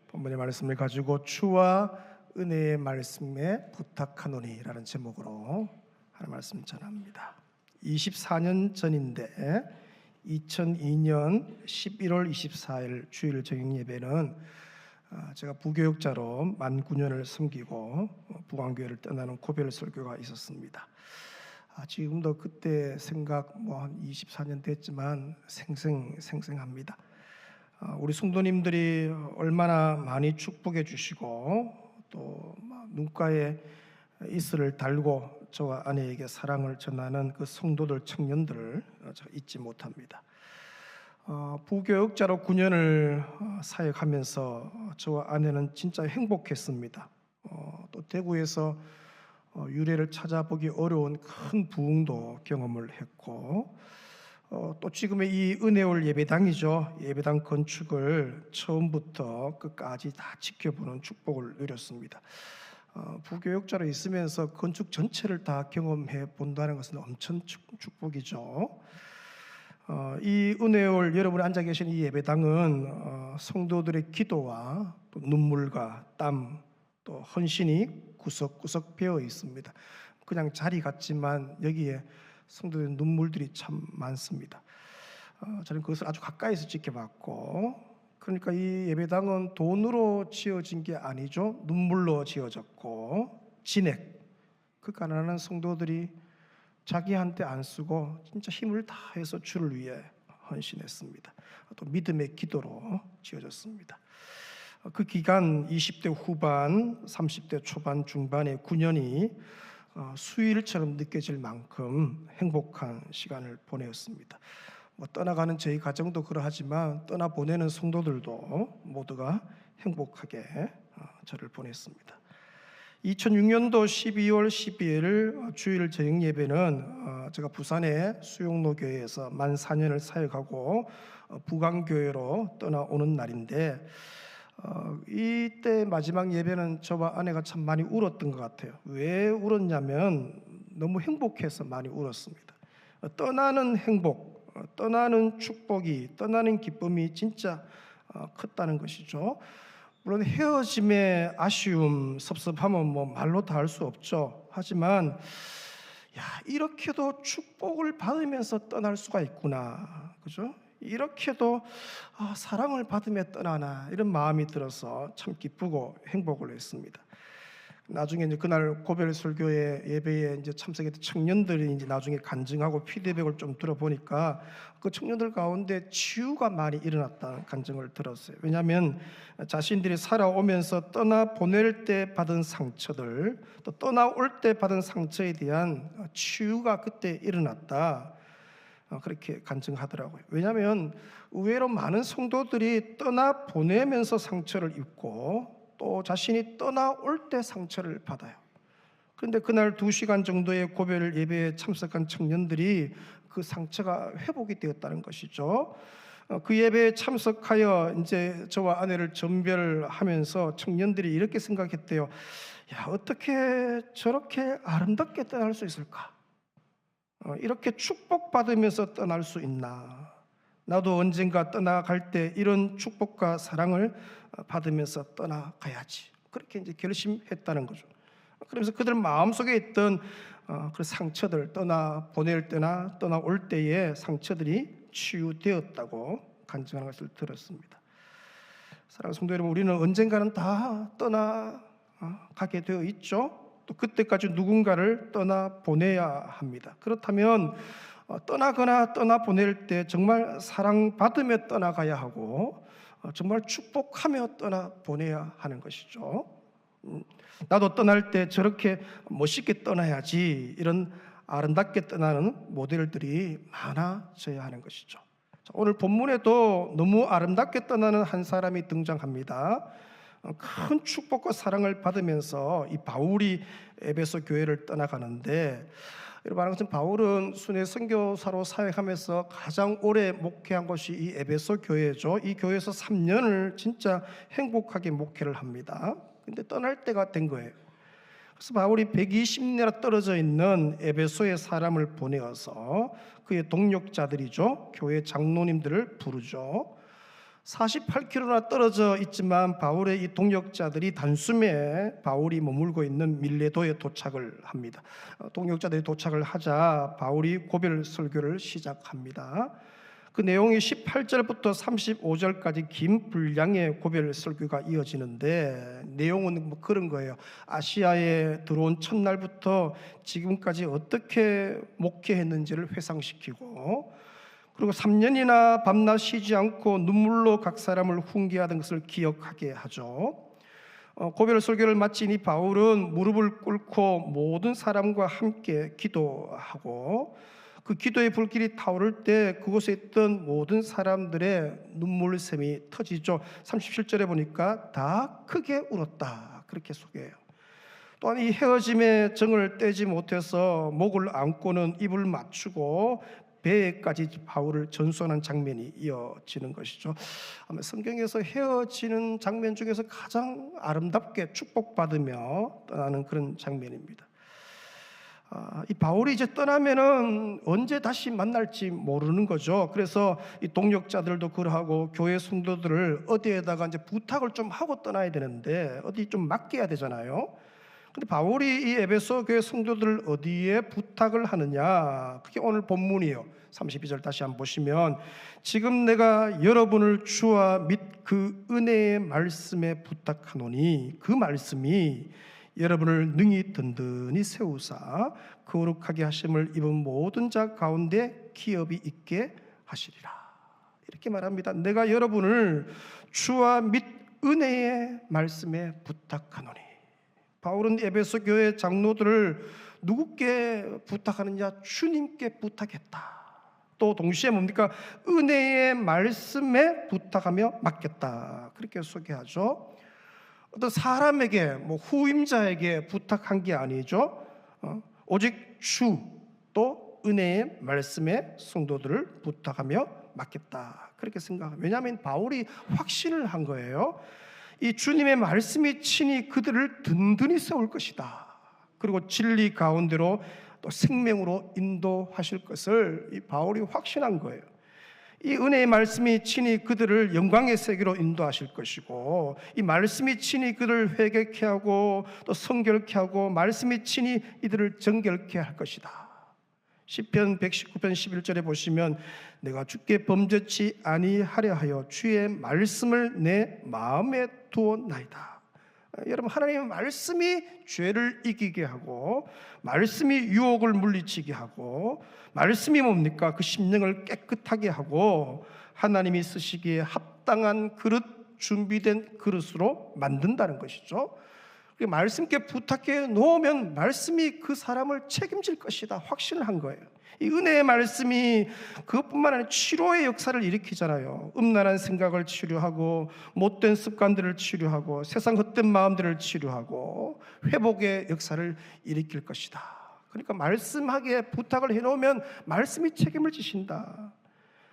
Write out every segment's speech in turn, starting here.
본문의 말씀을 가지고 주와 은혜의 말씀에 부탁하노니라는 제목으로 하는 말씀 전합니다. 24년 전인데 2002년 11월 24일 주일 저녁 예배는 제가 부교육자로 만 9년을 섬기고 부광교회를 떠나는 고별 설교가 있었습니다. 지금도 그때 생각 한 24년 됐지만 생생합니다. 우리 성도님들이 얼마나 많이 축복해 주시고 또 눈가에 이슬을 달고 저와 아내에게 사랑을 전하는 그 성도들 청년들을 잊지 못합니다. 부교육자로 9년을 사역하면서 저와 아내는 진짜 행복했습니다. 또 대구에서 유래를 찾아보기 어려운 큰 부흥도 경험을 했고 또 지금의 이 은혜올 예배당이죠. 예배당 건축을 처음부터 끝까지 다 지켜보는 축복을 누렸습니다. 부교육자로 있으면서 건축 전체를 다 경험해 본다는 것은 엄청 축복이죠. 이 은혜올 여러분이 앉아 계신 이 예배당은 성도들의 기도와 또 눈물과 땀 또 헌신이 구석구석 배어 있습니다. 그냥 자리 같지만 여기에 성도들의 눈물들이 참 많습니다. 저는 그것을 아주 가까이서 지켜봤고, 그러니까 이 예배당은 돈으로 지어진 게 아니죠. 눈물로 지어졌고 진액, 그 가난한 성도들이 자기한테 안 쓰고 진짜 힘을 다해서 주를 위해 헌신했습니다. 또 믿음의 기도로 지어졌습니다. 그 기간 20대 후반, 30대 초반, 중반의 9년이 수일처럼 느껴질 만큼 행복한 시간을 보내었습니다. 떠나가는 저희 가정도 그러하지만 떠나보내는 성도들도 모두가 행복하게 저를 보냈습니다. 2006년도 12월 12일 주일 저녁 예배는 제가 부산의 수용로교회에서 만 4년을 사역하고 부광교회로 떠나오는 날인데 이때 마지막 예배는 저와 아내가 참 많이 울었던 것 같아요. 왜 울었냐면 너무 행복해서 많이 울었습니다. 떠나는 행복, 떠나는 축복이, 떠나는 기쁨이 진짜 컸다는 것이죠. 물론 헤어짐의 아쉬움, 섭섭함은 말로 다 할 수 없죠. 하지만 이렇게도 축복을 받으면서 떠날 수가 있구나, 그죠? 이렇게도 사랑을 받으며 떠나나, 이런 마음이 들어서 참 기쁘고 행복을 했습니다. 나중에 이제 그날 고별 설교회 예배에 이제 참석했던 청년들이 이제 나중에 간증하고 피드백을 좀 들어보니까 그 청년들 가운데 치유가 많이 일어났다는 간증을 들었어요. 왜냐하면 자신들이 살아오면서 떠나 보낼 때 받은 상처들, 또 떠나올 때 받은 상처에 대한 치유가 그때 일어났다, 그렇게 간증하더라고요. 왜냐하면 의외로 많은 성도들이 떠나 보내면서 상처를 입고 또 자신이 떠나올 때 상처를 받아요. 그런데 그날 2시간 정도의 고별 예배에 참석한 청년들이 그 상처가 회복이 되었다는 것이죠. 그 예배에 참석하여 이제 저와 아내를 전별하면서 청년들이 이렇게 생각했대요. 어떻게 저렇게 아름답게 떠날 수 있을까? 이렇게 축복받으면서 떠날 수 있나? 나도 언젠가 떠나갈 때 이런 축복과 사랑을 받으면서 떠나가야지. 그렇게 이제 결심했다는 거죠. 그러면서 그들 마음속에 있던 그 상처들, 떠나 보낼 때나 떠나올 때의 상처들이 치유되었다고 간증하는 것을 들었습니다. 사랑하는 성도 여러분, 우리는 언젠가는 다 떠나가게 되어 있죠. 또 그때까지 누군가를 떠나보내야 합니다. 그렇다면 떠나거나 떠나보낼 때 정말 사랑받으며 떠나가야 하고 정말 축복하며 떠나보내야 하는 것이죠. 나도 떠날 때 저렇게 멋있게 떠나야지, 이런 아름답게 떠나는 모델들이 많아져야 하는 것이죠. 오늘 본문에도 너무 아름답게 떠나는 한 사람이 등장합니다. 큰 축복과 사랑을 받으면서 이 바울이 에베소 교회를 떠나가는데, 여러분 아는 것처럼 바울은 순회 선교사로 사역하면서 가장 오래 목회한 것이 이 에베소 교회죠. 이 교회에서 3년을 진짜 행복하게 목회를 합니다. 근데 떠날 때가 된 거예요. 그래서 바울이 120리나 떨어져 있는 에베소의 사람을 보내어서 그의 동력자들이죠, 교회 장로님들을 부르죠. 48km나 떨어져 있지만 바울의 이 동역자들이 단숨에 바울이 머물고 있는 밀레도에 도착을 합니다. 동역자들이 도착을 하자 바울이 고별 설교를 시작합니다. 그 내용이 18절부터 35절까지 긴 분량의 고별 설교가 이어지는데 내용은 뭐 그런 거예요. 아시아에 들어온 첫날부터 지금까지 어떻게 목회했는지를 회상시키고, 그리고 3년이나 밤낮 쉬지 않고 눈물로 각 사람을 훈계하던 것을 기억하게 하죠. 고별 설교를 마친 이 바울은 무릎을 꿇고 모든 사람과 함께 기도하고, 그 기도의 불길이 타오를 때 그곳에 있던 모든 사람들의 눈물샘이 터지죠. 37절에 보니까 다 크게 울었다, 그렇게 소개해요. 또한 이 헤어짐의 정을 떼지 못해서 목을 안고는 입을 맞추고 배에까지 바울을 전수하는 장면이 이어지는 것이죠. 아마 성경에서 헤어지는 장면 중에서 가장 아름답게 축복받으며 떠나는 그런 장면입니다. 이 바울이 이제 떠나면은 언제 다시 만날지 모르는 거죠. 그래서 이 동역자들도 그러하고 교회 성도들을 어디에다가 이제 부탁을 좀 하고 떠나야 되는데 어디 좀 맡겨야 되잖아요. 근데 바울이 이 에베소 교회 성도들을 어디에 부탁을 하느냐, 그게 오늘 본문이에요. 32절 다시 한번 보시면, 지금 내가 여러분을 주와 및 그 은혜의 말씀에 부탁하노니 그 말씀이 여러분을 능히 든든히 세우사 거룩하게 하심을 입은 모든 자 가운데 기업이 있게 하시리라, 이렇게 말합니다. 내가 여러분을 주와 및 은혜의 말씀에 부탁하노니. 바울은 에베소 교회 장로들을 누구께 부탁하느냐? 주님께 부탁했다. 또 동시에 뭡니까? 은혜의 말씀에 부탁하며 맡겼다, 그렇게 소개하죠. 어떤 사람에게, 후임자에게 부탁한 게 아니죠. 오직 주, 또 은혜의 말씀에 성도들을 부탁하며 맡겼다, 그렇게 생각합니다. 왜냐하면 바울이 확신을 한 거예요. 이 주님의 말씀이 친히 그들을 든든히 세울 것이다. 그리고 진리 가운데로 또 생명으로 인도하실 것을 이 바울이 확신한 거예요. 이 은혜의 말씀이 친히 그들을 영광의 세계로 인도하실 것이고, 이 말씀이 친히 그들을 회개케 하고 또 성결케 하고, 말씀이 친히 이들을 정결케 할 것이다. 시편 119편 11절에 보시면, 내가 주께 범죄치 아니하려 하여 주의 말씀을 내 마음에 두었나이다. 여러분, 하나님의 말씀이 죄를 이기게 하고, 말씀이 유혹을 물리치게 하고, 말씀이 뭡니까? 그 심령을 깨끗하게 하고 하나님이 쓰시기에 합당한 그릇, 준비된 그릇으로 만든다는 것이죠. 말씀께 부탁해 놓으면 말씀이 그 사람을 책임질 것이다, 확신을 한 거예요. 이 은혜의 말씀이 그것뿐만 아니라 치료의 역사를 일으키잖아요. 음란한 생각을 치료하고, 못된 습관들을 치료하고, 세상 헛된 마음들을 치료하고, 회복의 역사를 일으킬 것이다. 그러니까 말씀하기에 부탁을 해놓으면 말씀이 책임을 지신다.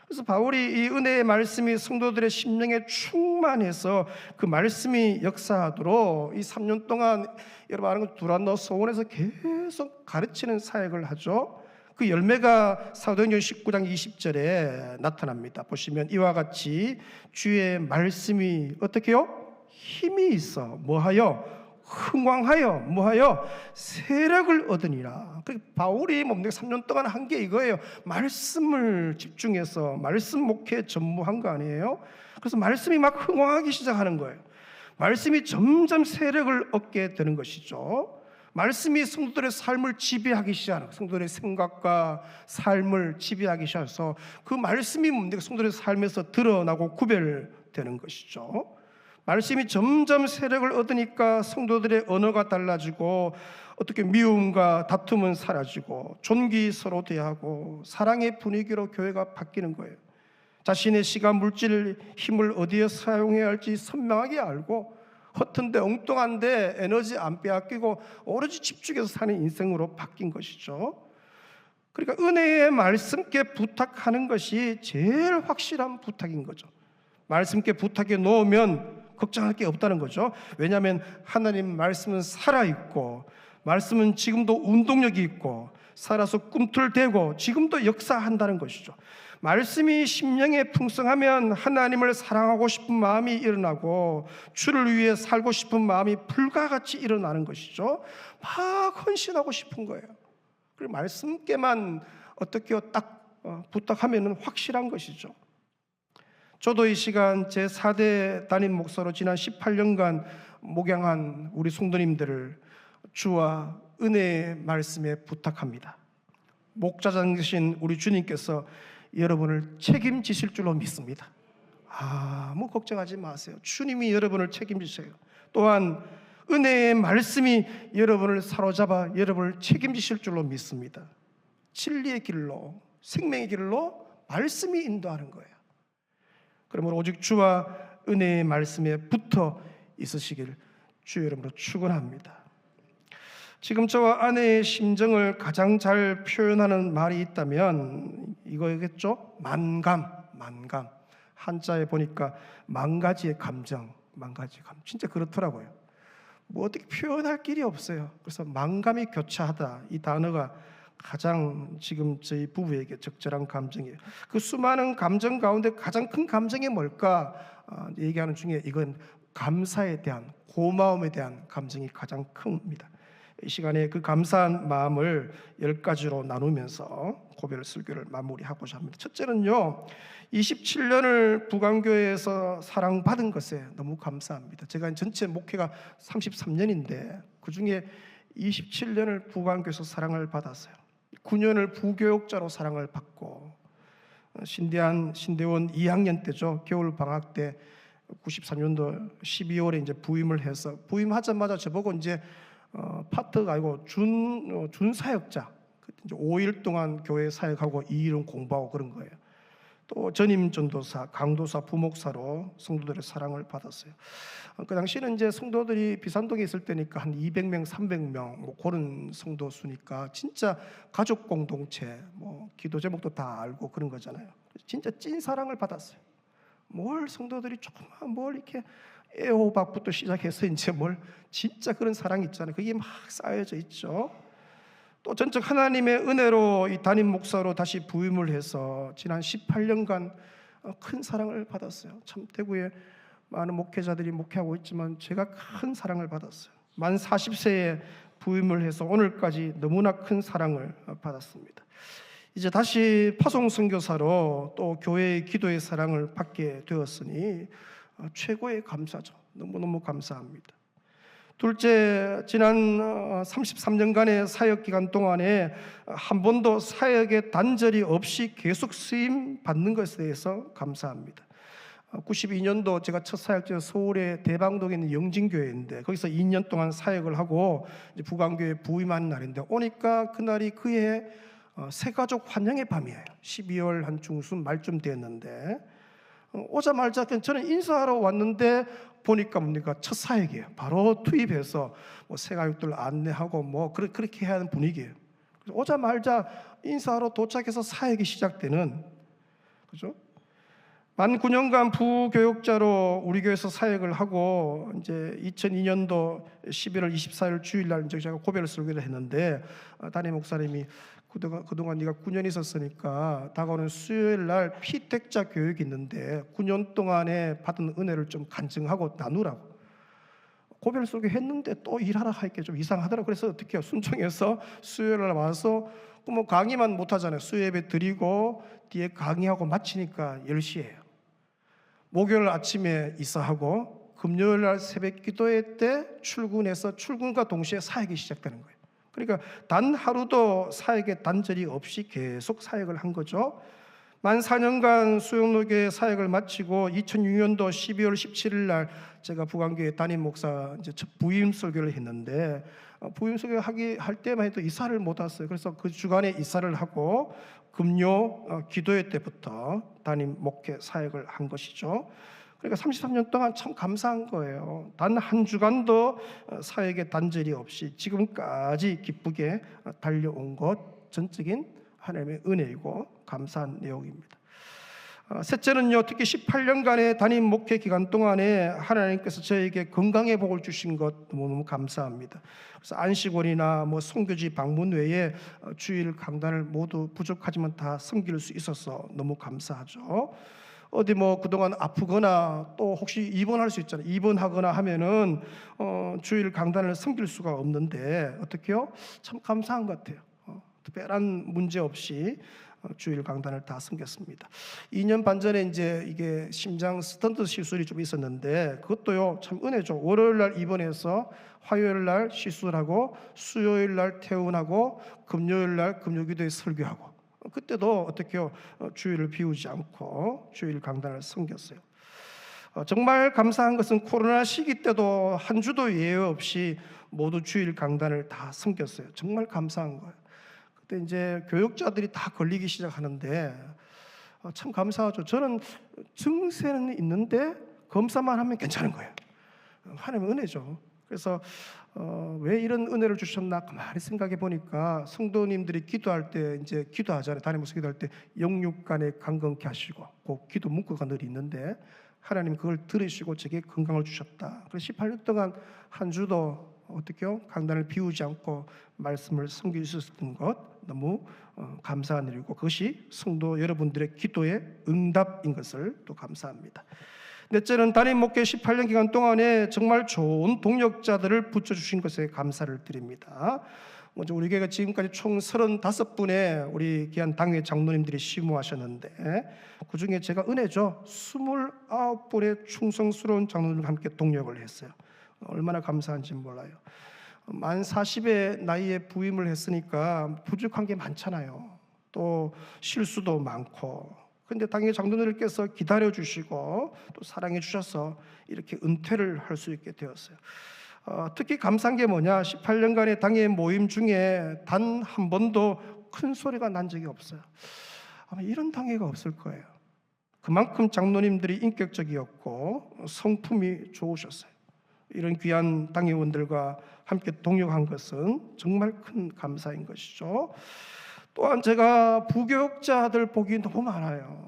그래서 바울이 이 은혜의 말씀이 성도들의 심령에 충만해서 그 말씀이 역사하도록 이 3년 동안 여러분 아는 것 두란노 소원에서 계속 가르치는 사역을 하죠. 그 열매가 사도행전 19장 20절에 나타납니다. 보시면 이와 같이 주의 말씀이 어떻게 해요? 힘이 있어 뭐하여? 흥왕하여 뭐하여? 세력을 얻으니라. 바울이 뭡니까? 3년 동안 한 게 이거예요. 말씀을 집중해서 말씀 목회에 전무한 거 아니에요? 그래서 말씀이 막 흥왕하기 시작하는 거예요. 말씀이 점점 세력을 얻게 되는 것이죠. 말씀이 성도들의 삶을 지배하기 시작하는, 성도들의 생각과 삶을 지배하기 시작해서 그 말씀이 뭡니까? 성도들의 삶에서 드러나고 구별되는 것이죠. 말씀이 점점 세력을 얻으니까 성도들의 언어가 달라지고, 어떻게 미움과 다툼은 사라지고, 존귀 서로 대하고, 사랑의 분위기로 교회가 바뀌는 거예요. 자신의 시간, 물질, 힘을 어디에 사용해야 할지 선명하게 알고, 허튼데 엉뚱한데 에너지 안 빼앗기고 오로지 집중해서 사는 인생으로 바뀐 것이죠. 그러니까 은혜의 말씀께 부탁하는 것이 제일 확실한 부탁인 거죠. 말씀께 부탁해 놓으면 걱정할 게 없다는 거죠. 왜냐하면 하나님 말씀은 살아있고, 말씀은 지금도 운동력이 있고, 살아서 꿈틀대고 지금도 역사한다는 것이죠. 말씀이 심령에 풍성하면 하나님을 사랑하고 싶은 마음이 일어나고 주를 위해 살고 싶은 마음이 불과 같이 일어나는 것이죠. 막 헌신하고 싶은 거예요. 그리고 말씀께만 어떻게 딱 부탁하면 확실한 것이죠. 저도 이 시간 제 4대 담임 목사로 지난 18년간 목양한 우리 성도님들을 주와 은혜의 말씀에 부탁합니다. 목자장 되신 우리 주님께서 여러분을 책임지실 줄로 믿습니다. 아무 걱정하지 마세요. 주님이 여러분을 책임지세요. 또한 은혜의 말씀이 여러분을 사로잡아 여러분을 책임지실 줄로 믿습니다. 진리의 길로, 생명의 길로 말씀이 인도하는 거예요. 그러므로 오직 주와 은혜의 말씀에 붙어 있으시길 주 여러분으로 축원합니다. 지금 저와 아내의 심정을 가장 잘 표현하는 말이 있다면 이거겠죠? 만감. 한자에 보니까 만가지의 감정, 진짜 그렇더라고요. 뭐 어떻게 표현할 길이 없어요. 그래서 만감이 교차하다, 이 단어가 가장 지금 저희 부부에게 적절한 감정이에요. 그 수많은 감정 가운데 가장 큰 감정이 뭘까 얘기하는 중에 이건 감사에 대한, 고마움에 대한 감정이 가장 큽니다. 이 시간에 그 감사한 마음을 10가지로 나누면서 고별 설교를 마무리하고자 합니다. 첫째는요, 27년을 부강교회에서 사랑받은 것에 너무 감사합니다. 제가 전체 목회가 33년인데 그중에 27년을 부강교회에서 사랑을 받았어요. 9년을 부교육자로 사랑을 받고, 신대원 2학년 때죠. 겨울 방학 때 93년도 12월에 이제 부임을 해서, 부임하자마자 저보고 이제 파트가 아니고 준 사역자, 이제 5일 동안 교회 사역하고 2일은 공부하고 그런 거예요. 또 전임 전도사, 강도사, 부목사로 성도들의 사랑을 받았어요. 그 당시에는 이제 성도들이 비산동에 있을 때니까 한 200명, 300명 뭐 그런 성도 수니까 진짜 가족 공동체, 뭐 기도 제목도 다 알고 그런 거잖아요. 진짜 찐 사랑을 받았어요. 뭘 성도들이 조금만 뭘 이렇게 애호박부터 시작해서 이제 뭘 진짜 그런 사랑이 있잖아요. 그게 막 쌓여져 있죠. 또 전적 하나님의 은혜로 이 담임 목사로 다시 부임을 해서 지난 18년간 큰 사랑을 받았어요. 참 대구에 많은 목회자들이 목회하고 있지만 제가 큰 사랑을 받았어요. 만 40세에 부임을 해서 오늘까지 너무나 큰 사랑을 받았습니다. 이제 다시 파송 선교사로 또 교회의 기도의 사랑을 받게 되었으니 최고의 감사죠. 너무너무 감사합니다. 둘째, 지난 33년간의 사역 기간 동안에 한 번도 사역에 단절이 없이 계속 쓰임 받는 것에 대해서 감사합니다. 92년도 제가 첫 사역지는 서울의 대방동에 있는 영진교회인데 거기서 2년 동안 사역을 하고 이제 부강교회 부임한 날인데 오니까 그날이 그해 새가족 환영의 밤이에요. 12월 한 중순 말쯤 됐는데 오자마자 저는 인사하러 왔는데 보니까 뭡니까? 첫 사역이에요. 바로 투입해서 뭐 새가족들 안내하고 뭐 그렇게 해야 하는 분위기예요. 그래서 오자마자 인사하러 도착해서 사역이 시작되는, 그죠? 만 9년간 부교육자로 우리 교회에서 사역을 하고 이제 2002년도 11월 24일 주일날 이제 제가 고별 설교를 했는데 담임 목사님이 그동안 네가 9년 있었으니까 다가오는 수요일날 피택자 교육이 있는데 9년 동안에 받은 은혜를 좀 간증하고 나누라고. 고별 설교 했는데 또 일하라 하니까 좀 이상하더라고. 그래서 어떻게 해요? 순종해서 수요일날 와서 뭐 강의만 못하잖아요. 수요예배 드리고 뒤에 강의하고 마치니까 10시예요. 목요일 아침에 이사하고 금요일날 새벽 기도회 때 출근해서 출근과 동시에 사역이 시작되는 거예요. 그러니까 단 하루도 사역에 단절이 없이 계속 사역을 한 거죠. 만 4년간 수영로교회 사역을 마치고 2006년도 12월 17일 날 제가 부강교회 담임 목사 이제 첫 부임 설교를 했는데 부임 설교 할 때만 해도 이사를 못 왔어요. 그래서 그 주간에 이사를 하고 금요 기도회 때부터 담임 목회 사역을 한 것이죠. 그러니까 33년 동안 참 감사한 거예요. 단 한 주간도 사역에 단절이 없이 지금까지 기쁘게 달려온 것 전적인 하나님의 은혜이고 감사한 내용입니다. 셋째는요, 특히 18년간의 담임 목회 기간 동안에 하나님께서 저에게 건강의 복을 주신 것 너무너무 감사합니다. 그래서 안식원이나 선교지 방문 외에 주일 강단을 모두 부족하지만 다 섬길 수 있어서 너무 감사하죠. 어디 그동안 아프거나 또 혹시 입원할 수 있잖아요. 입원하거나 하면은 주일 강단을 섬길 수가 없는데 어떻게요? 참 감사한 것 같아요. 특별한 문제 없이 주일 강단을 다 섬겼습니다. 2년 반 전에 이제 이게 심장 스턴트 시술이 좀 있었는데 그것도요 참 은혜죠. 월요일 날 입원해서 화요일 날 시술하고 수요일 날 퇴원하고 금요일 날 금요기도에 설교하고 그때도 어떻게요? 주일을 비우지 않고 주일 강단을 섬겼어요. 정말 감사한 것은 코로나 시기 때도 한 주도 예외 없이 모두 주일 강단을 다 섬겼어요. 정말 감사한 거예요. 그때 이제 교육자들이 다 걸리기 시작하는데 참 감사하죠. 저는 증세는 있는데 검사만 하면 괜찮은 거예요. 하나님의 은혜죠. 그래서 왜 이런 은혜를 주셨나 가만히 생각해 보니까 성도님들이 기도할 때 이제 기도하잖아요. 다니면서 기도할 때 영육간에 강건케 하시고 그 기도 문구가 늘 있는데 하나님 그걸 들으시고 제게 건강을 주셨다. 그래서 18년 동안 한 주도 어떻게요? 강단을 비우지 않고 말씀을 섬길 수 있었던 것 너무 감사한 일이고 그것이 성도 여러분들의 기도의 응답인 것을 또 감사합니다. 넷째는 담임 목회 18년 기간 동안에 정말 좋은 동역자들을 붙여주신 것에 감사를 드립니다. 먼저 우리 교회가 지금까지 총 35분의 우리 귀한 당회 장로님들이 심우하셨는데 그 중에 제가 은혜죠. 29분의 충성스러운 장로님과 함께 동역을 했어요. 얼마나 감사한지 몰라요. 만 40의 나이에 부임을 했으니까 부족한 게 많잖아요. 또 실수도 많고 근데 당회 장로님들께서 기다려주시고 또 사랑해주셔서 이렇게 은퇴를 할 수 있게 되었어요. 특히 감사한 게 뭐냐 18년간의 당회 모임 중에 단 한 번도 큰 소리가 난 적이 없어요. 아마 이런 당회가 없을 거예요. 그만큼 장로님들이 인격적이었고 성품이 좋으셨어요. 이런 귀한 당회원들과 함께 동역한 것은 정말 큰 감사인 것이죠. 또한 제가 부교육자들 복이 너무 많아요.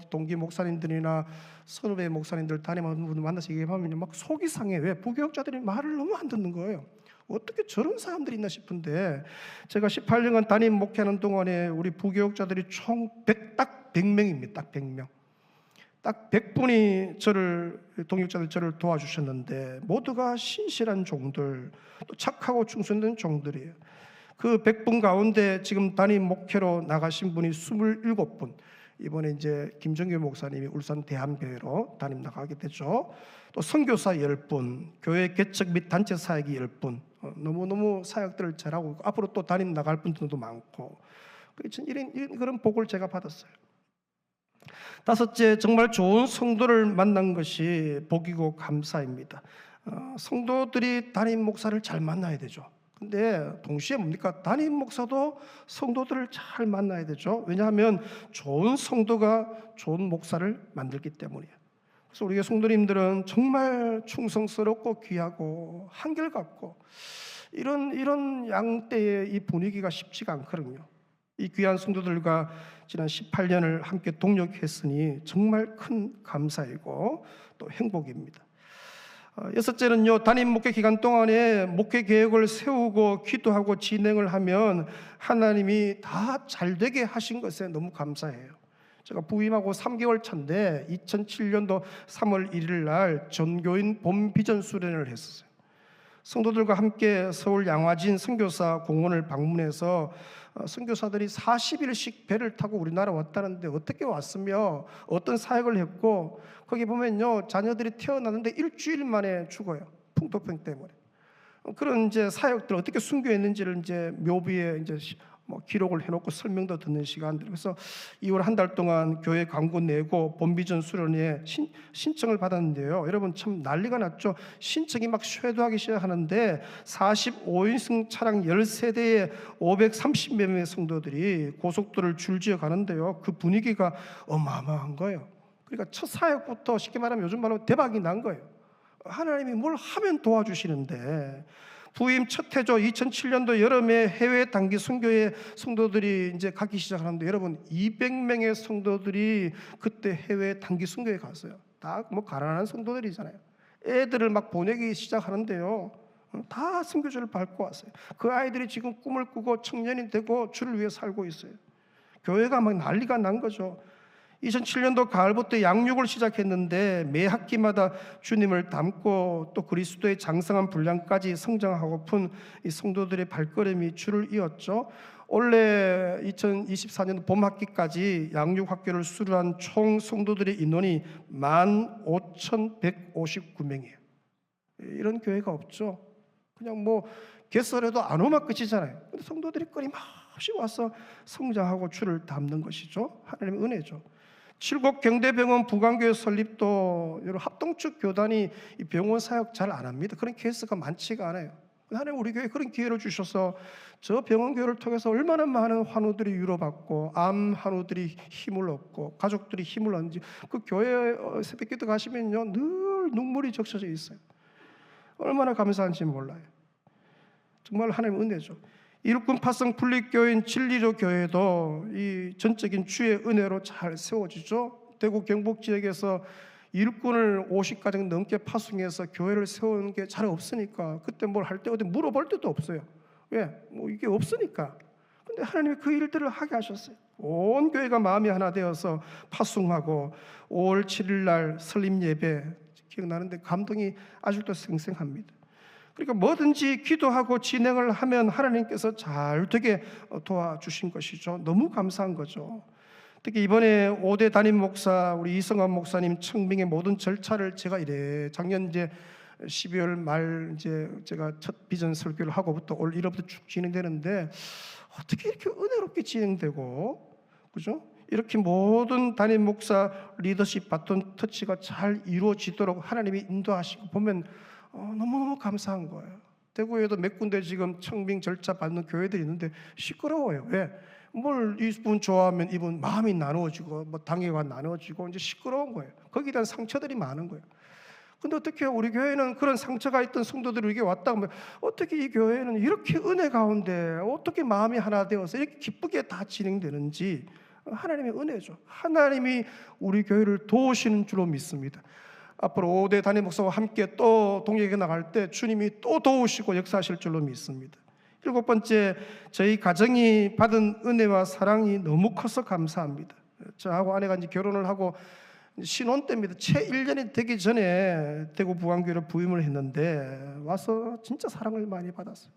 동기 목사님들이나 선후배 목사님들 담임하는 분들 만나서 얘기하면 막 속이 상해. 왜? 부교육자들이 말을 너무 안 듣는 거예요. 어떻게 저런 사람들이 있나 싶은데 제가 18년간 담임 목회하는 동안에 우리 부교육자들이 총 딱 100명입니다. 딱 100명. 딱 100분이 동역자들 저를 도와주셨는데 모두가 신실한 종들, 또 착하고 충성된 종들이에요. 그 100분 가운데 지금 담임 목회로 나가신 분이 27분. 이번에 이제 김정규 목사님이 울산 대한교회로 담임 나가게 되죠. 또 선교사 10분, 교회 개척 및 단체 사역이 10분. 너무너무 사역들을 잘하고 있고 앞으로 또 담임 나갈 분들도 많고 그런 복을 제가 받았어요. 다섯째, 정말 좋은 성도를 만난 것이 복이고 감사입니다. 성도들이 담임 목사를 잘 만나야 되죠. 근데 동시에 뭡니까? 담임 목사도 성도들을 잘 만나야 되죠. 왜냐하면 좋은 성도가 좋은 목사를 만들기 때문이에요. 그래서 우리 성도님들은 정말 충성스럽고 귀하고 한결같고 이런 양떼의 이 분위기가 쉽지가 않거든요. 이 귀한 성도들과 지난 18년을 함께 동역했으니 정말 큰 감사이고 또 행복입니다. 여섯째는요, 담임 목회 기간 동안에 목회 계획을 세우고 기도하고 진행을 하면 하나님이 다 잘되게 하신 것에 너무 감사해요. 제가 부임하고 3개월 차인데 2007년도 3월 1일 날 전교인 봄 비전 수련을 했었어요. 성도들과 함께 서울 양화진 선교사 공원을 방문해서 선교사들이 40일씩 배를 타고 우리나라 왔다는데 어떻게 왔으며 어떤 사역을 했고 거기 보면요 자녀들이 태어났는데 일주일 만에 죽어요. 풍토병 때문에. 그런 이제 사역들 어떻게 순교했는지를 이제 묘비에 이제 기록을 해놓고 설명도 듣는 시간들. 그래서 2월 한 달 동안 교회 광고 내고 본비전 수련회 신청을 받았는데요. 여러분 참 난리가 났죠. 신청이 막 쇄도하기 시작하는데 45인승 차량 10세대에 530몇 명의 성도들이 고속도로를 줄지어 가는데요. 그 분위기가 어마어마한 거예요. 그러니까 첫 사역부터 쉽게 말하면 요즘 말하면 대박이 난 거예요. 하나님이 뭘 하면 도와주시는데 부임 첫 해죠. 2007년도 여름에 해외 단기 선교회 성도들이 이제 가기 시작하는데 여러분 200명의 성도들이 그때 해외 단기 선교회 갔어요. 다 뭐 가난한 성도들이잖아요. 애들을 막 보내기 시작하는데요. 다 선교주를 밟고 왔어요. 그 아이들이 지금 꿈을 꾸고 청년이 되고 주를 위해 살고 있어요. 교회가 막 난리가 난 거죠. 2007년도 가을부터 양육을 시작했는데 매 학기마다 주님을 닮고 또 그리스도의 장성한 분량까지 성장하고픈 이 성도들의 발걸음이 줄을 이었죠. 올해 2024년 봄 학기까지 양육학교를 수료한 총 성도들의 인원이 15,159명이에요. 이런 교회가 없죠. 그냥 뭐 개설해도 안 오면 끝이잖아요. 근데 성도들이 끊임없이 와서 성장하고 주를 닮는 것이죠. 하나님의 은혜죠. 칠곡 경대병원 부강교회 설립도 여러분 합동측 교단이 이 병원 사역 잘 안 합니다. 그런 케이스가 많지가 않아요. 하나님 우리 교회에 그런 기회를 주셔서 저 병원 교회를 통해서 얼마나 많은 환우들이 위로받고 암 환우들이 힘을 얻고 가족들이 힘을 얻는지 그 교회 새벽기도 가시면요 늘 눈물이 적셔져 있어요. 얼마나 감사한지 몰라요. 정말 하나님의 은혜죠. 이륙군 파성 분립교회인 진리로 교회도 이 전적인 주의 은혜로 잘 세워지죠. 대구 경북 지역에서 이륙군을 50가정 넘게 파송해서 교회를 세우는 게 잘 없으니까 그때 뭘 할 때 어디 물어볼 데도 없어요. 왜? 뭐 이게 없으니까. 근데 하나님이 그 일들을 하게 하셨어요. 온 교회가 마음이 하나 되어서 파송하고 5월 7일 날 설립 예배 기억나는데 감동이 아직도 생생합니다. 그러니까 뭐든지 기도하고 진행을 하면 하나님께서 잘 되게 도와주신 것이죠. 너무 감사한 거죠. 특히 이번에 5대 담임 목사 우리 이성환 목사님 청빙의 모든 절차를 제가 작년 이제 12월 말 이제 제가 첫 비전 설교를 하고부터 올 1월부터 쭉 진행되는데 어떻게 이렇게 은혜롭게 진행되고 그죠? 이렇게 모든 담임 목사 리더십 바톤 터치가 잘 이루어지도록 하나님이 인도하시고 보면 너무너무 감사한 거예요. 대구에도 몇 군데 지금 청빙 절차 받는 교회들이 있는데 시끄러워요. 왜? 뭘 이분 좋아하면 이분 마음이 나누어지고 뭐 당회가 나누어지고 이제 시끄러운 거예요. 거기에 대한 상처들이 많은 거예요. 근데 어떻게 우리 교회는 그런 상처가 있던 성도들이 이게 왔다 하면 어떻게 이 교회는 이렇게 은혜 가운데 어떻게 마음이 하나 되어서 이렇게 기쁘게 다 진행되는지 하나님의 은혜죠. 하나님이 우리 교회를 도우시는 줄로 믿습니다. 앞으로 5대 담임 목사와 함께 또 동역에 나갈 때 주님이 또 도우시고 역사하실 줄로 믿습니다. 7번째, 저희 가정이 받은 은혜와 사랑이 너무 커서 감사합니다. 저하고 아내가 이제 결혼을 하고 신혼 때입니다. 채 1년이 되기 전에 대구 부강교회로 부임을 했는데 와서 진짜 사랑을 많이 받았어요.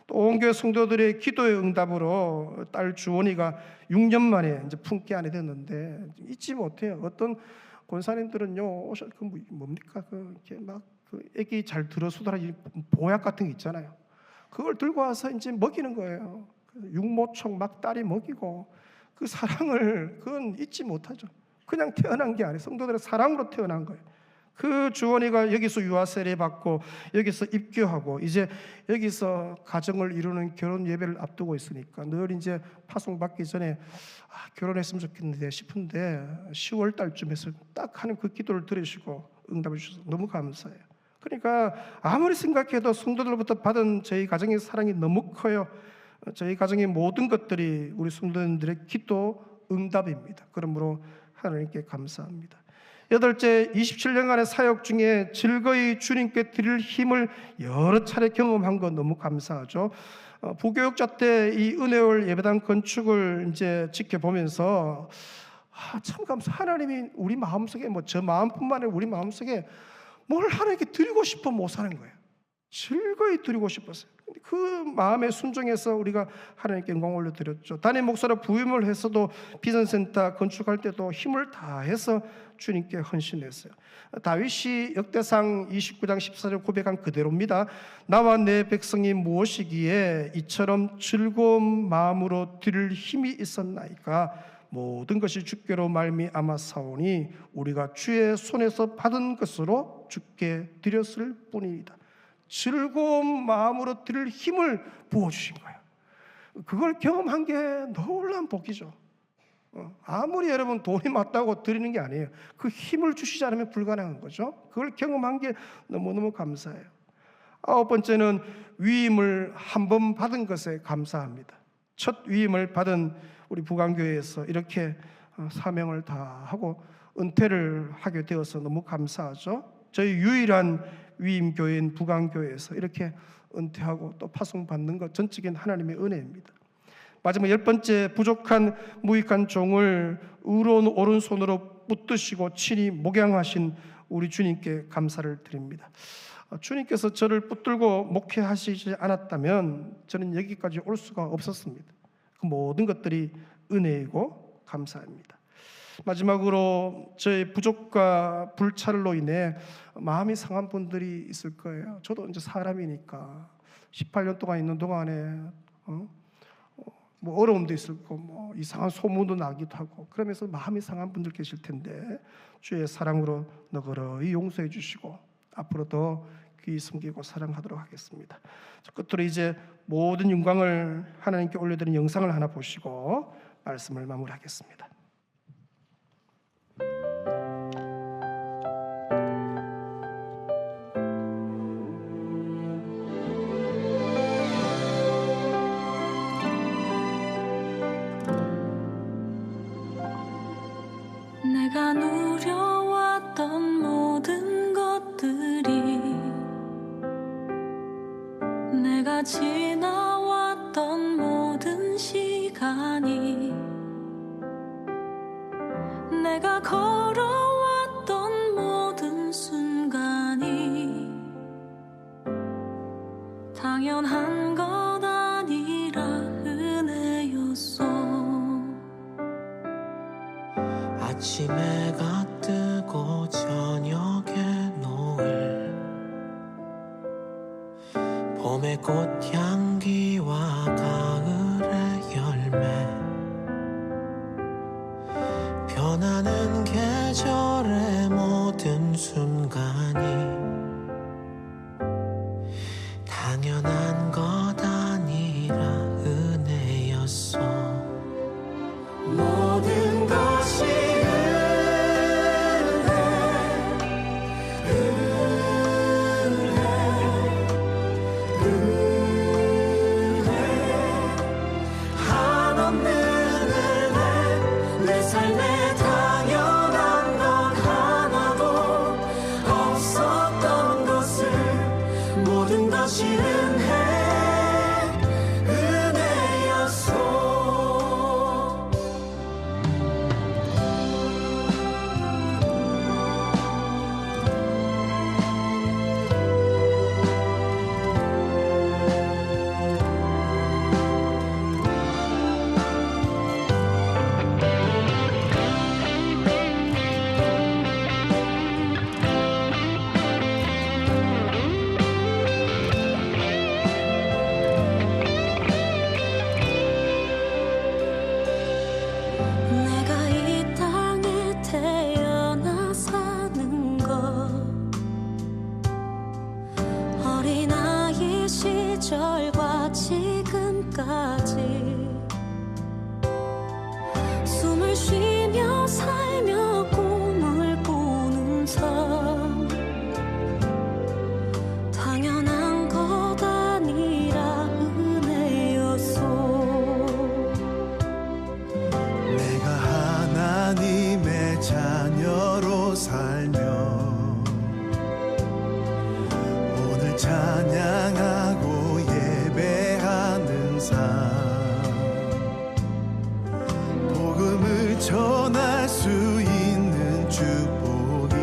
또 온 교회 성도들의 기도의 응답으로 딸 주원이가 6년 만에 이제 품기 안에 됐는데 잊지 못해요. 어떤 권사님들은요, 그 뭡니까? 이렇게 막 그 애기 잘 들어수더라 보약 같은 게 있잖아요. 그걸 들고 와서 이제 먹이는 거예요. 육모총 막 딸이 먹이고 그 사랑을 그건 잊지 못하죠. 그냥 태어난 게 아니에요. 성도들의 사랑으로 태어난 거예요. 그 주원이가 여기서 유아 세례 받고 여기서 입교하고 이제 여기서 가정을 이루는 결혼 예배를 앞두고 있으니까 늘 이제 파송 받기 전에 결혼했으면 좋겠는데 싶은데 10월 달쯤 해서 딱 하는 그 기도를 들으시고 응답해 주셔서 너무 감사해요. 그러니까 아무리 생각해도 성도들로부터 받은 저희 가정의 사랑이 너무 커요. 저희 가정의 모든 것들이 우리 성도님들의 기도 응답입니다. 그러므로 하나님께 감사합니다. 8째, 27년간의 사역 중에 즐거이 주님께 드릴 힘을 여러 차례 경험한 거 너무 감사하죠. 부교육자 때 이 은혜월 예배당 건축을 이제 지켜보면서 참 감사. 하나님이 우리 마음속에 뭐 저 마음뿐만 아니라 우리 마음속에 뭘 하나님께 드리고 싶어 못 사는 거예요. 즐거이 드리고 싶었어요. 그 마음에 순종해서 우리가 하나님께 영광 올려드렸죠. 담임 목사로 부임을 했어도 비전센터 건축할 때도 힘을 다해서 주님께 헌신했어요. 다윗이 역대상 29장 14절 고백한 그대로입니다. 나와 내 백성이 무엇이기에 이처럼 즐거운 마음으로 드릴 힘이 있었나이까. 모든 것이 주께로 말미암아 사오니 우리가 주의 손에서 받은 것으로 주께 드렸을 뿐이다. 즐거운 마음으로 드릴 힘을 부어주신 거예요. 그걸 경험한 게 놀라운 복이죠. 아무리 여러분 돈이 맞다고 드리는 게 아니에요. 그 힘을 주시지 않으면 불가능한 거죠. 그걸 경험한 게 너무너무 감사해요. 아홉 번째는 위임을 한 번 받은 것에 감사합니다. 첫 위임을 받은 우리 부강교회에서 이렇게 사명을 다하고 은퇴를 하게 되어서 너무 감사하죠. 저희 유일한 위임교회인 부강교회에서 이렇게 은퇴하고 또 파송받는 것 전적인 하나님의 은혜입니다. 마지막 열 번째, 부족한 무익한 종을 의로운 오른손으로 붙드시고 친히 목양하신 우리 주님께 감사를 드립니다. 주님께서 저를 붙들고 목회하시지 않았다면 저는 여기까지 올 수가 없었습니다. 그 모든 것들이 은혜이고 감사합니다. 마지막으로 저의 부족과 불찰로 인해 마음이 상한 분들이 있을 거예요. 저도 이제 사람이니까 18년 동안 있는 동안에 뭐 어려움도 있을 거고 뭐 이상한 소문도 나기도 하고 그러면서 마음이 상한 분들 계실 텐데 주의 사랑으로 너그러이 용서해 주시고 앞으로도 귀히 섬기고 사랑하도록 하겠습니다. 끝으로 이제 모든 영광을 하나님께 올려드린 영상을 하나 보시고 말씀을 마무리하겠습니다. 내가 누려왔던 모든 것들이 내가 지나왔던 모든 시간이 내가 걸어왔던 모든 순간이 당연한 것 아니라 은혜였어. 아침 해가 뜨고 저녁에 노을 봄의 꽃향기와 가을의 열매 변하는 계절의 모든 순간이 당연한 것 아니라 은혜였어. 모든 것이 시절과 지금까지 숨을 쉬며 살며 꿈을 꾸는 삶 당연한 것 아니라 은혜였어. 내가 하나님의 자녀로 살며 오늘 찬양하고 예배하는 삶 복음을 전할 수 있는 축복이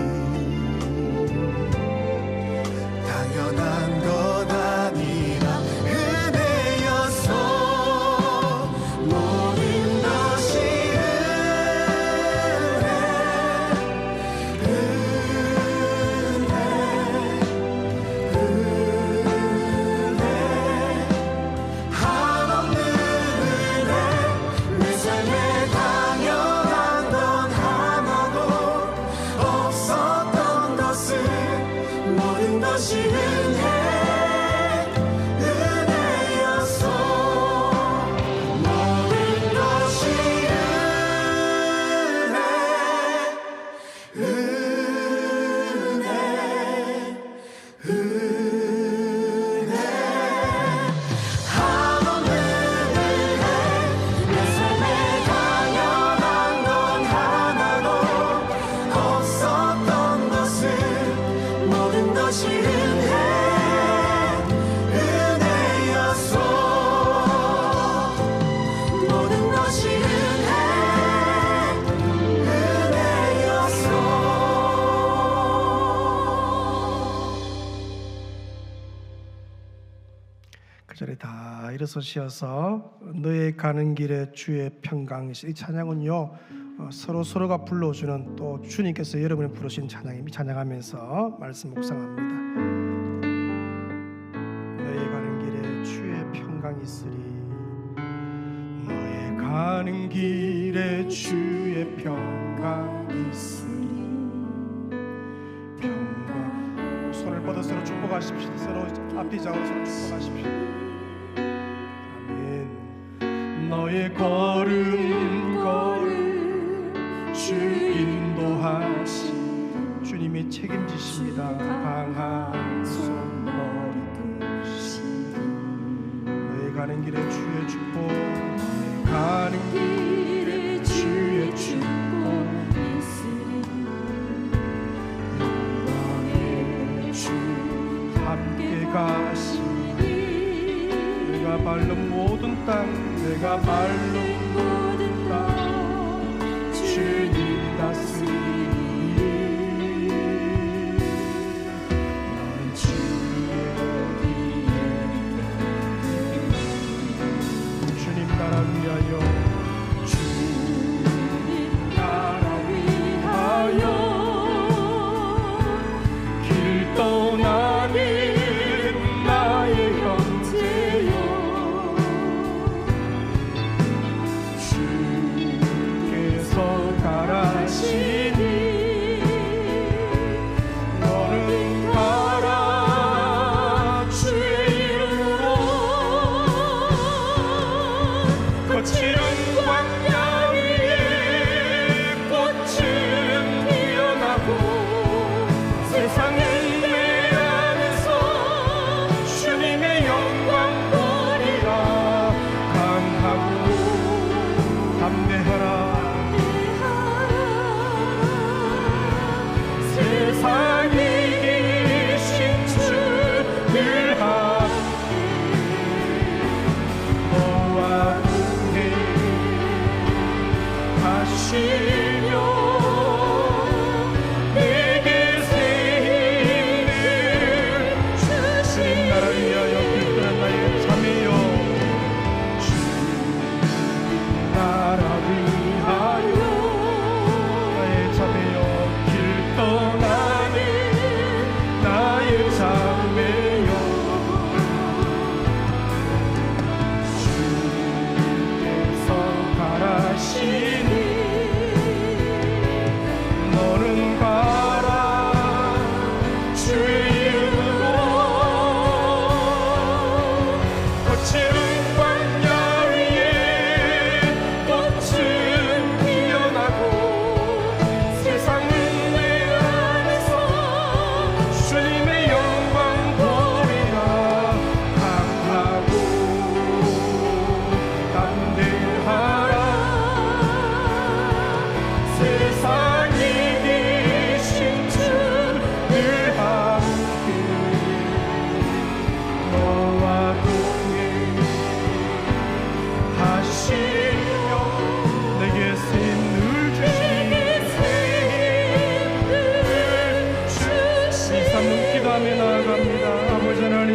당연한 것 아니라 은혜였어. 모든 것이 한없는 은혜 내 삶에 당연한 건 하나도 없었던 것을 모든 것이 은혜였어. 모든 것이 은혜 자리 다 일어서셔서 너의 가는 길에 주의 평강이시. 이 찬양은요 서로가 불러주는 또 주님께서 여러분이 부르신 찬양입니다. 찬양하면서 말씀 묵상합니다. 너의 가는 길에 주의 평강이 있으리. 너의 가는 길에 주의 평강이 있으리. 평강. 손을 뻗어 서로 축복하십시오. 서로 앞뒤 좌우로 서로 축복하십시오. 아멘. 너의 걸음 주 인도하시. 주님이 책임지십니다. 강한 손머리 드시. 너의 가는 길에 주의 축복. 너의 가는 길에 주의 축복 있으리. 영광의 주 함께 가시니. 내가 밟는 모든 땅, 내가 밟는 모든 땅 주님 다스리니. 너는 주의 주님 나라 위하여, 주님 나라 위하여 길 떠나는 나의 형제여. 주께서 가라시니 너는 가라. 주의 이름으로 거칠은 광야 위에 꽃은 피어나고 세상은 내 안에서 주님의 영광 보리라. 강하고 담대하라. 세상이 이기신 주를 함께 너와 동행 하시며 내게 새 힘을 주신 나를 위하여 길떠난 나의 자매여. 나라 위하여 나의 자매여 길 떠나는 나의 자매여. 주께서 가라시니 너는 가라. 주의 이름으로 거칠은 광야 위에 꽃은 피어나고 세상은 내 안에서 주님의 영광 보리라. 강하고 담대하라. 세상이 이기신 주를 함께 너와 동행 하시며 내게 새 힘을 주시니. 이 삶은 기도하며 나아갑니다. 아버지 하나님,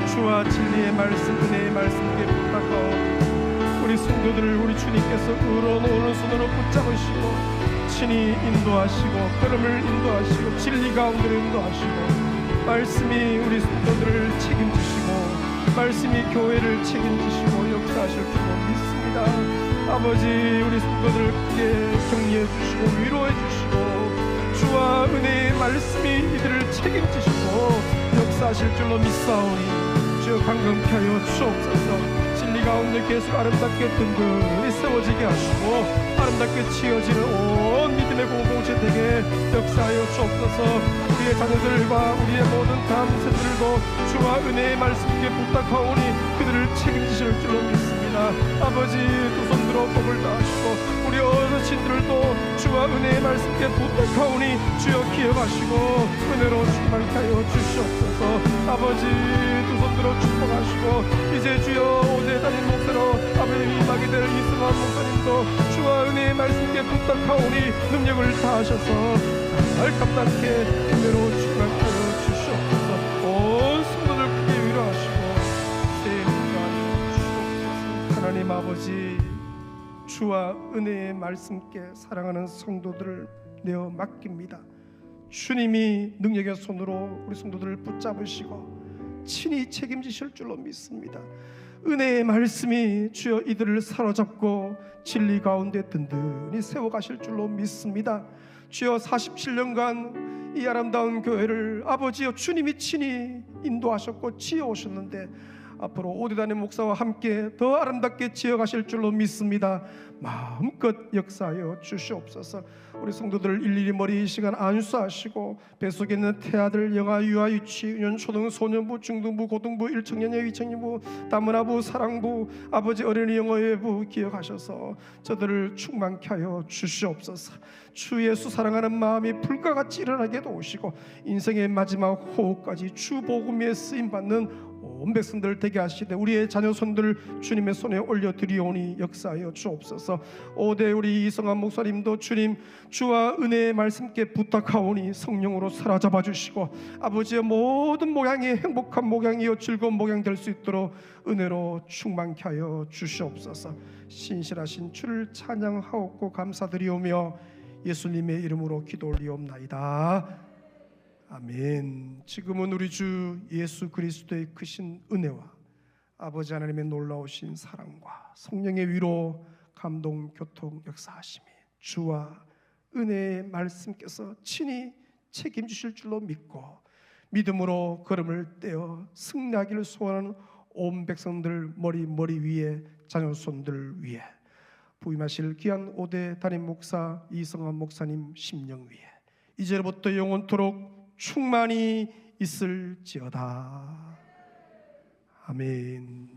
주와 진리의 말씀, 은혜의 말씀께 부탁하오. 우리 성도들을 우리 주님께서 의로운 오른손으로 붙잡으시고 친히 인도하시고 걸음을 인도하시고 진리 가운데로 인도하시고 말씀이 우리 성도들을 책임지시고 말씀이 교회를 책임지시고 역사하실 줄로 믿습니다. 아버지, 우리 성도들을 크게 격려해 주시고 위로해 주시고 주와 은혜의 말씀이 이들을 책임지시고 역사하실 줄로 믿사오니 주여 강건케 하여 주옵소서. 진리 가운데 계속 아름답게 든든히 세워지게 하시고 아름답게 지어지는 온 믿음의 공동체 되게 역사하여 주옵소서. 우리의 자녀들과 우리의 모든 다음 세대들도 주와 은혜의 말씀께 부탁하오니 그들을 책임지실 줄로 믿습니다. 아버지, 두 손들어 복을 다하시고 우리 어르신들도 주와 은혜의 말씀께 부탁하오니 주여 기억하시고 은혜로 충만케 하여 주시옵소서. 아버지, 두 손들어 축복하시고 이제 주여 오제 담임 목사로 아버지 임하게 될 이승환 목사님도 주와 은혜의 말씀께 부탁하오니 능력을 다하셔서 잘 감당케 은혜로 충만케 하여 주시옵소서. 온 성도들 크게 위로하시고 아버지, 주와 은혜의 말씀께 사랑하는 성도들을 내어 맡깁니다. 주님이 능력의 손으로 우리 성도들을 붙잡으시고 친히 책임지실 줄로 믿습니다. 은혜의 말씀이 주여 이들을 사로잡고 진리 가운데 든든히 세워가실 줄로 믿습니다. 주여 47년간 이 아름다운 교회를 아버지여 주님이 친히 인도하셨고 지어오셨는데 앞으로 오대단의 목사와 함께 더 아름답게 지어가실 줄로 믿습니다. 마음껏 역사하여 주시옵소서. 우리 성도들을 일일이 머리 이 시간 안수하시고 뱃속에 있는 태아들, 영아, 유아, 유치, 유년, 초등, 소년부, 중등부, 고등부, 1청년예, 2청년부, 다문화부, 사랑부, 아버지 어린이 영어회부 기억하셔서 저들을 충만케 하여 주시옵소서. 주 예수 사랑하는 마음이 불과 같이 일어나게 도우시고 인생의 마지막 호흡까지 주 복음에 쓰임받는 온 백성들 되게 하시되 우리의 자녀손들 주님의 손에 올려드리오니 역사하여 주옵소서. 오대 우리 이성환 목사님도 주님 주와 은혜의 말씀께 부탁하오니 성령으로 사로잡아 주시고 아버지의 모든 목양이 행복한 목양이요 즐거운 목양 될 수 있도록 은혜로 충만케 하여 주시옵소서. 신실하신 주를 찬양하옵고 감사드리오며 예수님의 이름으로 기도 올리옵나이다. 아멘. 지금은 우리 주 예수 그리스도의 크신 은혜와 아버지 하나님의 놀라우신 사랑과 성령의 위로 감동 교통 역사하심이 주와 은혜의 말씀께서 친히 책임지실 줄로 믿고 믿음으로 걸음을 떼어 승리하기를 소원하는 온 백성들 머리 위에 자녀손들 위에 부임하실 귀한 오대 담임 목사 이성환 목사님 심령 위에 이제부터 영원토록 충만히 있을지어다. 아멘.